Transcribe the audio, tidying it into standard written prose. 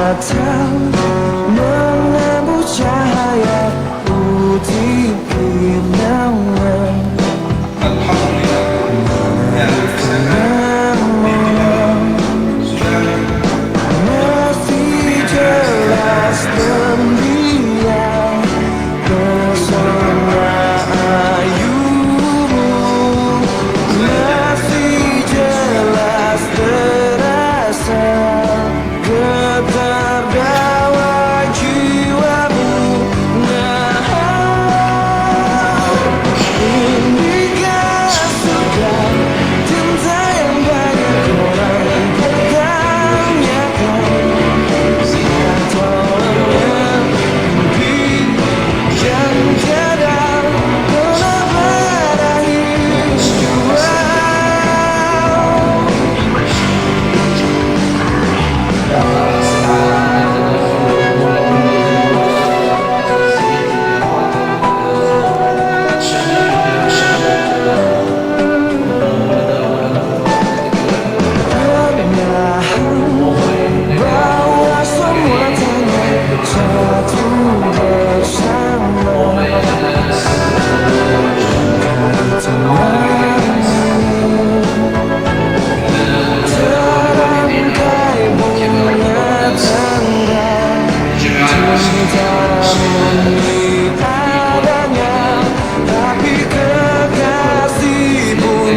datang menembus cahaya putih kinawan. Masih jelas dan dia pesona ayumu, masih jelas terasa keterbawa jiwamu. Nah, inikah sudah cinta yang banyak orang pertanyakan, atau mimpi yang tiada pernah berakhir jua. Bawa semua tangan satu bersama, terangkai bunga tangga, cinta ini adanya, tapi kekasih pun